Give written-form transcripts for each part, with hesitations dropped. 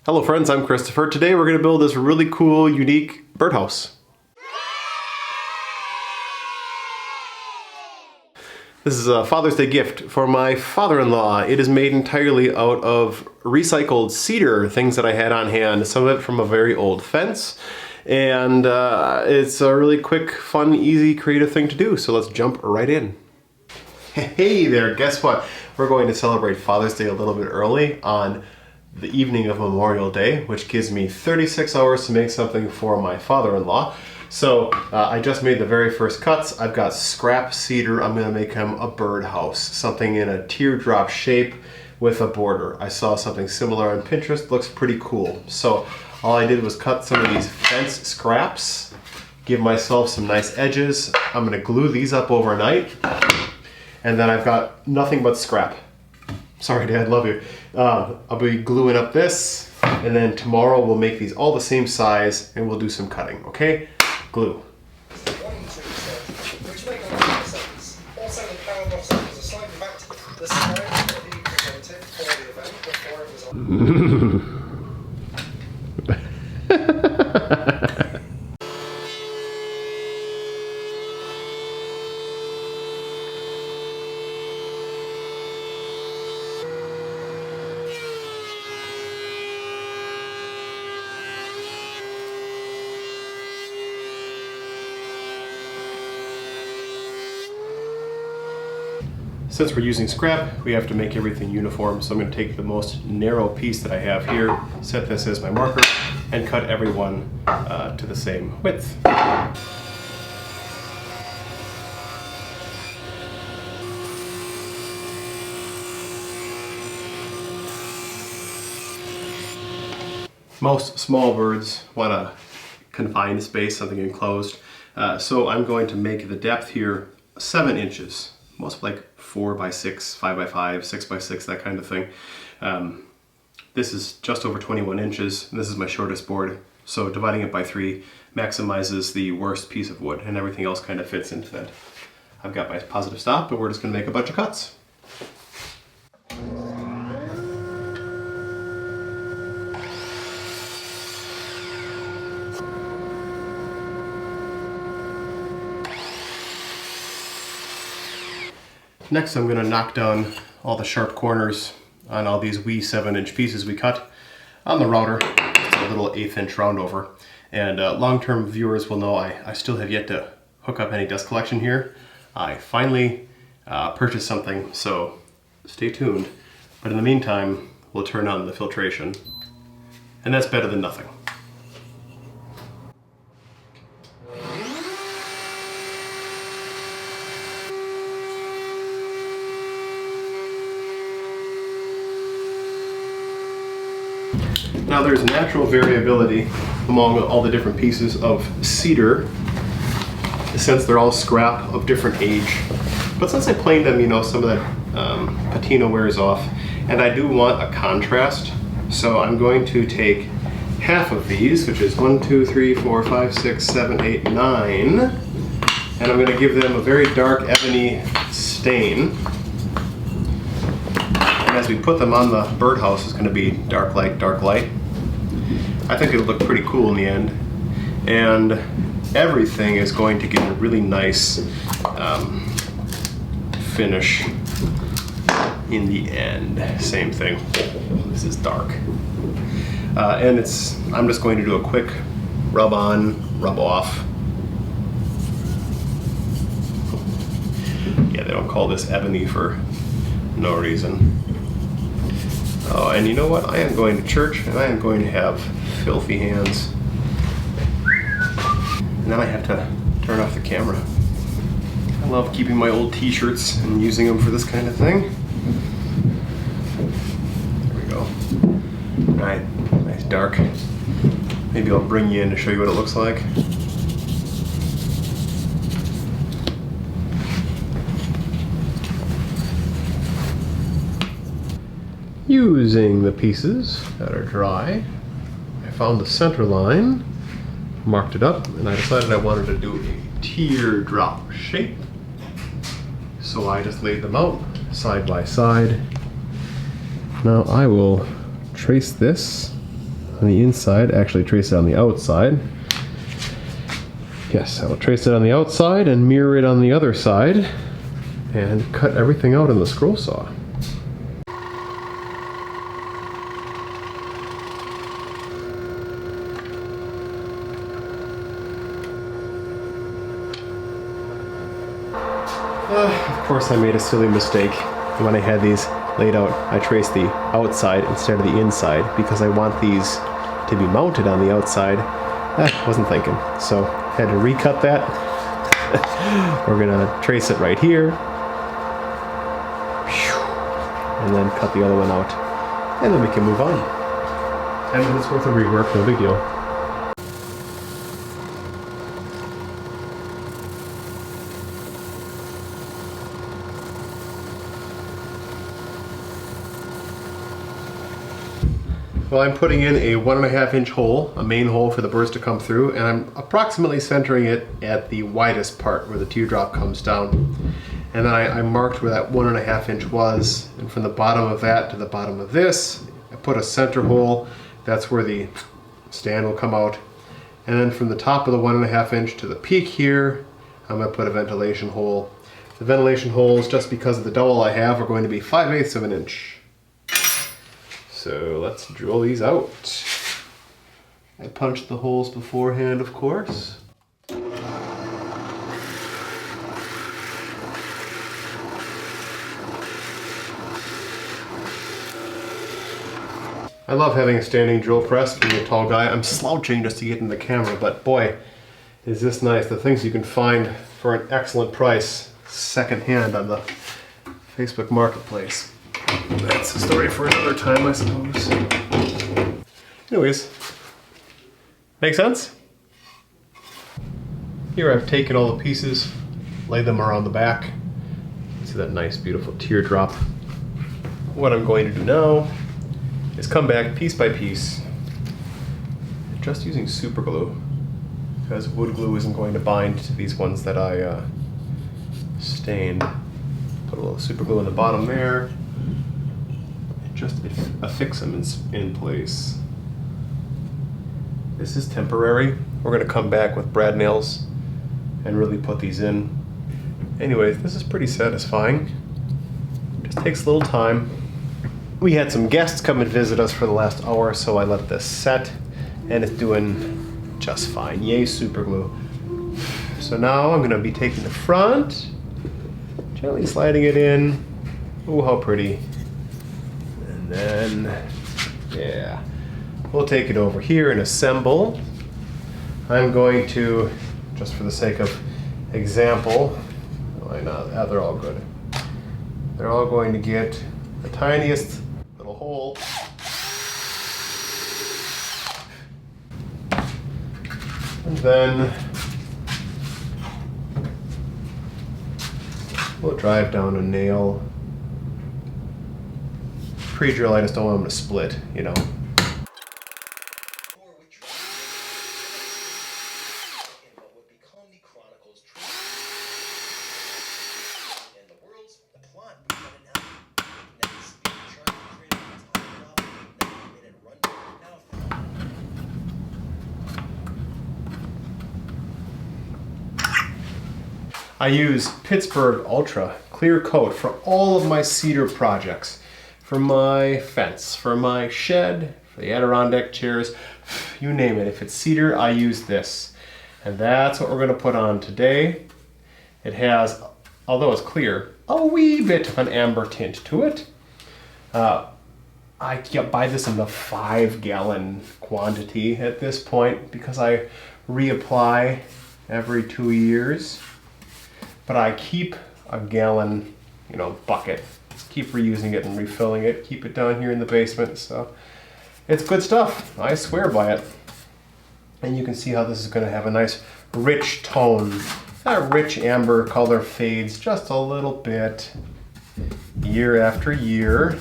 Hello friends, I'm Christopher. Today we're going to build this really cool, unique birdhouse. This is a Father's Day gift for my father-in-law. It is made entirely out of recycled cedar, things that I had on hand, some of it from a very old fence. And it's a really quick, fun, easy, creative thing to do, so let's jump right in. Hey there, guess what? We're going to celebrate Father's Day a little bit early on the evening of Memorial Day, which gives me 36 hours to make something for my father-in-law. So I just made the very first cuts. I've got scrap cedar. I'm going to make him a birdhouse, something in a teardrop shape with a border. I saw something similar on Pinterest. Looks pretty cool. So all I did was cut some of these fence scraps, give myself some nice edges. I'm going to glue these up overnight, and then I've got nothing but scrap. Sorry, Dad, love you. I'll be gluing up this, and then tomorrow we'll make these all the same size, and we'll do some cutting, okay? Glue. Which make a lot of sense. Also, the paragraph sentences are slightly back to the scenario that he presented for the event before it was on. Since we're using scrap, we have to make everything uniform, so I'm going to take the most narrow piece that I have here, set this as my marker, and cut everyone to the same width. Most small birds want a confined space, something enclosed, so I'm going to make the depth here 7 inches. Most like 4 by 6, 5 by 5, 6 by 6, that kind of thing. This is just over 21 inches. And this is my shortest board. So dividing it by 3 maximizes the worst piece of wood, and everything else kind of fits into that. I've got my positive stop, and we're just going to make a bunch of cuts. Next, I'm going to knock down all the sharp corners on all these wee 7-inch pieces we cut on the router. It's a little 1/8-inch round over. And long-term viewers will know I still have yet to hook up any dust collection here. I finally purchased something, so stay tuned. But in the meantime, we'll turn on the filtration. And that's better than nothing. Now there's natural variability among all the different pieces of cedar, since they're all scrap of different age. But since I planed them, you know, some of that patina wears off, and I do want a contrast, so I'm going to take half of these, which is 1, 2, 3, 4, 5, 6, 7, 8, 9, and I'm going to give them a very dark ebony stain. As we put them on the birdhouse, it's going to be dark light, dark light. I think it'll look pretty cool in the end. And everything is going to get a really nice finish in the end. Same thing. This is dark. And I'm just going to do a quick rub on, rub off. Yeah, they don't call this ebony for no reason. Oh, and you know what? I am going to church, and I am going to have filthy hands. And then I have to turn off the camera. I love keeping my old t-shirts and using them for this kind of thing. There we go. All right, nice dark. Maybe I'll bring you in to show you what it looks like. Using the pieces that are dry, I found the center line, marked it up, and I decided I wanted to do a teardrop shape. So I just laid them out side by side. Now I will trace this on the inside, actually trace it on the outside. Yes, I will trace it on the outside and mirror it on the other side and cut everything out in the scroll saw. Of course I made a silly mistake when I had these laid out. I traced the outside instead of the inside because I want these to be mounted on the outside. Wasn't thinking, so had to recut that. We're gonna trace it right here and then cut the other one out, and then we can move on. 10 minutes worth of rework, no big deal. Well, I'm putting in a 1.5 inch hole, a main hole for the birds to come through, and I'm approximately centering it at the widest part where the teardrop comes down. And then I marked where that 1.5 inch was, and from the bottom of that to the bottom of this, I put a center hole. That's where the stand will come out. And then from the top of the 1.5 inch to the peak here, I'm going to put a ventilation hole. The ventilation holes, just because of the dowel I have, are going to be 5/8 of an inch. So let's drill these out. I punched the holes beforehand, of course. I love having a standing drill press, being a tall guy. I'm slouching just to get in the camera, but boy, is this nice. The things you can find for an excellent price secondhand on the Facebook Marketplace. That's a story for another time, I suppose. Anyways, make sense? Here I've taken all the pieces, laid them around the back. See that nice, beautiful teardrop. What I'm going to do now is come back piece by piece, just using super glue, because wood glue isn't going to bind to these ones that I stained. Put a little super glue in the bottom there. Just affix them in place. This is temporary. We're going to come back with brad nails and really put these in. Anyways, this is pretty satisfying. Just takes a little time. We had some guests come and visit us for the last hour, so I let this set, and it's doing just fine. Yay, super glue. So now I'm going to be taking the front, gently sliding it in. Oh, how pretty. And then, yeah, we'll take it over here and assemble. I'm going to, just for the sake of example, why not? They're all good. They're all going to get the tiniest little hole. And then we'll drive down a nail. Pre-drill, I just don't want them to split, you know. I use Pittsburgh Ultra Clear Coat for all of my cedar projects. For my fence, for my shed, for the Adirondack chairs, you name it. If it's cedar, I use this. And that's what we're going to put on today. It has, although it's clear, a wee bit of an amber tint to it. I can't buy this in the 5-gallon quantity at this point because I reapply every 2 years. But I keep a gallon, bucket. Keep reusing it and refilling it. Keep it down here in the basement. So it's good stuff. I swear by it. And you can see how this is going to have a nice rich tone. That rich amber color fades just a little bit year after year.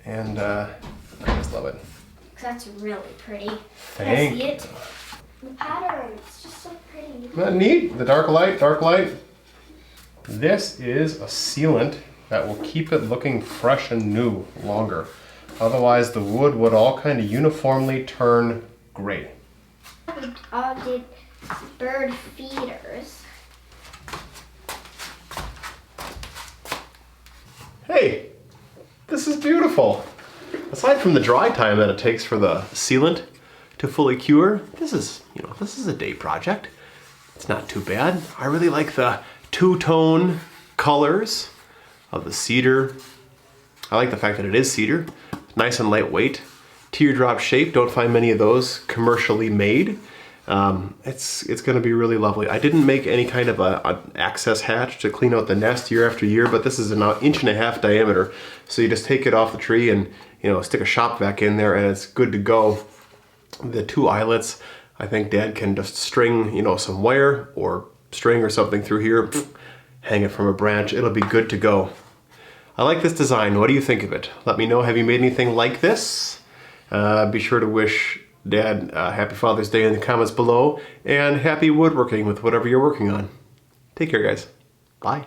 And I just love it. That's really pretty. Thank you. Can I see it? The pattern, it's just so pretty. Isn't that neat? The dark light, dark light. This is a sealant that will keep it looking fresh and new longer. Otherwise, the wood would all kind of uniformly turn gray. We all did bird feeders. Hey, this is beautiful. Aside from the dry time that it takes for the sealant to fully cure, this is a day project. It's not too bad. I really like the two-tone colors of the cedar. I like the fact that it is cedar. It's nice and lightweight. Teardrop shape, don't find many of those commercially made. It's gonna be really lovely. I didn't make any kind of an access hatch to clean out the nest year after year, but this is an 1.5 inch diameter. So you just take it off the tree and stick a shop vac in there and it's good to go. The 2 eyelets, I think Dad can just string, some wire or string or something through here, hang it from a branch, it'll be good to go. I like this design. What do you think of it? Let me know. Have you made anything like this? Be sure to wish Dad happy Father's Day in the comments below, and happy woodworking with whatever you're working on. Take care, guys. Bye.